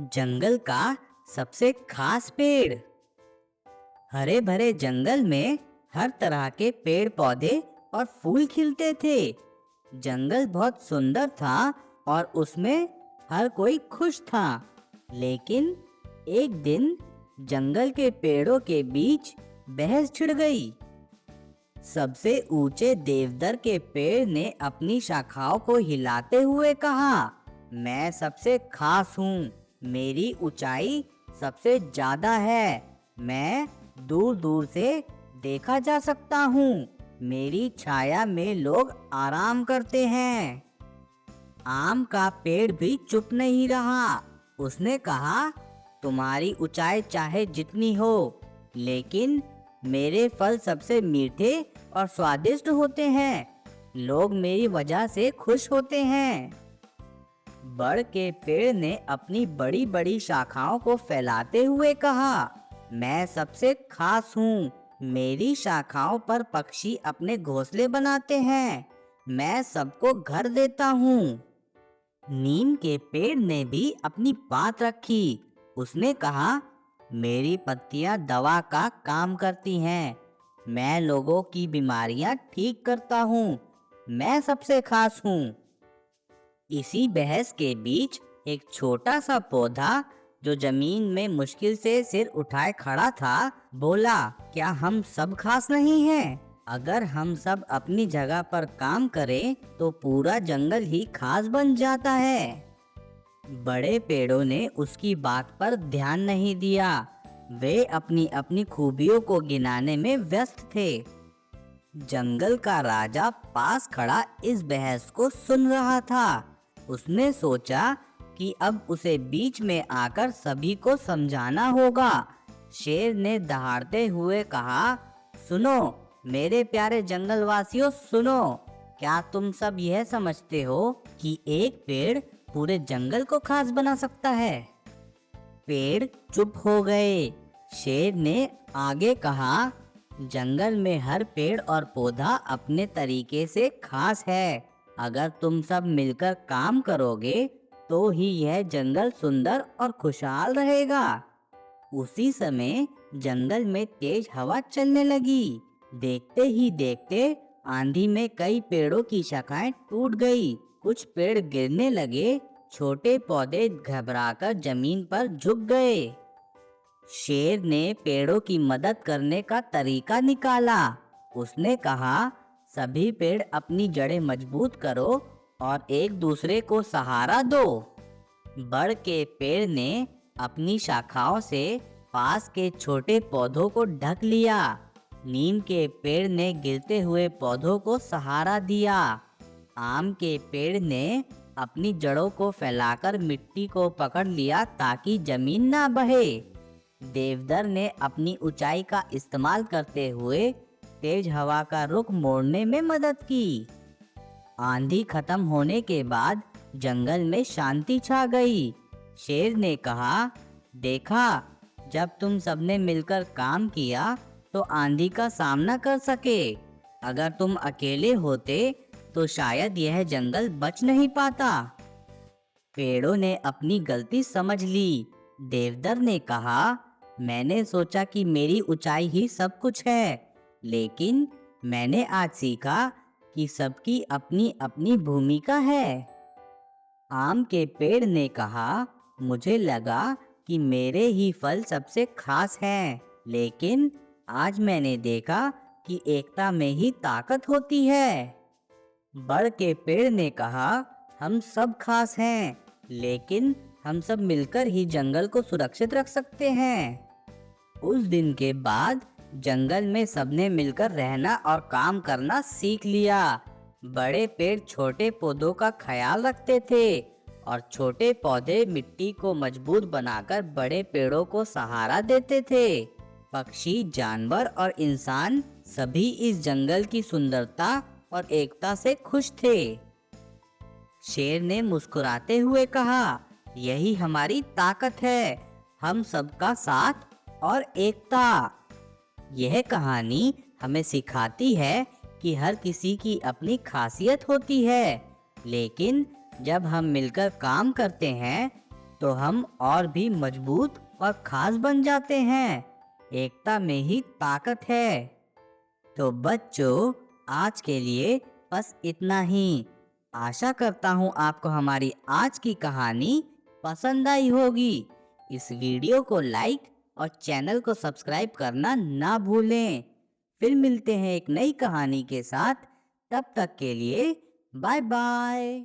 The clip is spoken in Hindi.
जंगल का सबसे खास पेड़। हरे भरे जंगल में हर तरह के पेड़ पौधे और फूल खिलते थे। जंगल बहुत सुंदर था और उसमें हर कोई खुश था। लेकिन एक दिन जंगल के पेड़ों के बीच बहस छिड़ गई। सबसे ऊंचे देवदार के पेड़ ने अपनी शाखाओं को हिलाते हुए कहा, मैं सबसे खास हूँ, मेरी ऊंचाई सबसे ज्यादा है, मैं दूर दूर से देखा जा सकता हूँ, मेरी छाया में लोग आराम करते हैं। आम का पेड़ भी चुप नहीं रहा। उसने कहा, तुम्हारी ऊंचाई चाहे जितनी हो, लेकिन मेरे फल सबसे मीठे और स्वादिष्ट होते हैं, लोग मेरी वजह से खुश होते हैं। बड़ के पेड़ ने अपनी बड़ी बड़ी शाखाओं को फैलाते हुए कहा, मैं सबसे खास हूँ, मेरी शाखाओं पर पक्षी अपने घोंसले बनाते हैं, मैं सबको घर देता हूँ। नीम के पेड़ ने भी अपनी बात रखी। उसने कहा, मेरी पत्तियां दवा का काम करती हैं, मैं लोगों की बीमारियां ठीक करता हूँ, मैं सबसे खास हूँ। इसी बहस के बीच एक छोटा सा पौधा जो जमीन में मुश्किल से सिर उठाए खड़ा था, बोला, क्या हम सब खास नहीं हैं? अगर हम सब अपनी जगह पर काम करें तो पूरा जंगल ही खास बन जाता है। बड़े पेड़ों ने उसकी बात पर ध्यान नहीं दिया। वे अपनी अपनी खूबियों को गिनाने में व्यस्त थे। जंगल का राजा पास खड़ा इस बहस को सुन रहा था। उसने सोचा कि अब उसे बीच में आकर सभी को समझाना होगा। शेर ने दहाड़ते हुए कहा, सुनो मेरे प्यारे जंगलवासियों, सुनो, क्या तुम सब यह समझते हो कि एक पेड़ पूरे जंगल को खास बना सकता है? पेड़ चुप हो गए। शेर ने आगे कहा, जंगल में हर पेड़ और पौधा अपने तरीके से खास है। अगर तुम सब मिलकर काम करोगे तो ही यह जंगल सुंदर और खुशहाल रहेगा। उसी समय जंगल में तेज हवा चलने लगी। देखते ही देखते आंधी में कई पेड़ों की शाखाएं टूट गई, कुछ पेड़ गिरने लगे, छोटे पौधे घबराकर जमीन पर झुक गए। शेर ने पेड़ों की मदद करने का तरीका निकाला। उसने कहा, सभी पेड़ अपनी जड़ें मजबूत करो और एक दूसरे को सहारा दो। बड़ के पेड़ ने अपनी शाखाओं से पास के छोटे पौधों को ढक लिया। नीम के पेड़ ने गिरते हुए पौधों को सहारा दिया। आम के पेड़ ने अपनी जड़ों को फैलाकर मिट्टी को पकड़ लिया ताकि जमीन ना बहे। देवदार ने अपनी ऊंचाई का इस्तेमाल करते हुए तेज हवा का रुख मोड़ने में मदद की। आंधी खत्म होने के बाद जंगल में शांति छा गई। शेर ने कहा, देखा, जब तुम सबने मिलकर काम किया तो आंधी का सामना कर सके। अगर तुम अकेले होते तो शायद यह जंगल बच नहीं पाता। पेड़ों ने अपनी गलती समझ ली। देवदार ने कहा, मैंने सोचा कि मेरी ऊंचाई ही सब कुछ है, लेकिन मैंने आज सीखा कि सबकी अपनी अपनी भूमिका है। आम के पेड़ ने कहा, मुझे लगा कि मेरे ही फल सबसे खास हैं, लेकिन आज मैंने देखा कि एकता में ही ताकत होती है। बड़ के पेड़ ने कहा, हम सब खास हैं, लेकिन हम सब मिलकर ही जंगल को सुरक्षित रख सकते हैं। उस दिन के बाद जंगल में सबने मिलकर रहना और काम करना सीख लिया। बड़े पेड़ छोटे पौधों का ख्याल रखते थे और छोटे पौधे मिट्टी को मजबूत बनाकर बड़े पेड़ों को सहारा देते थे। पक्षी, जानवर और इंसान सभी इस जंगल की सुंदरता और एकता से खुश थे। शेर ने मुस्कुराते हुए कहा, यही हमारी ताकत है, हम सबका साथ और एकता। यह कहानी हमें सिखाती है कि हर किसी की अपनी खासियत होती है, लेकिन जब हम मिलकर काम करते हैं तो हम और भी मजबूत और खास बन जाते हैं। एकता में ही ताकत है। तो बच्चों, आज के लिए बस इतना ही। आशा करता हूँ आपको हमारी आज की कहानी पसंद आई होगी। इस वीडियो को लाइक और चैनल को सब्सक्राइब करना ना भूलें। फिर मिलते हैं एक नई कहानी के साथ। तब तक के लिए बाय बाय।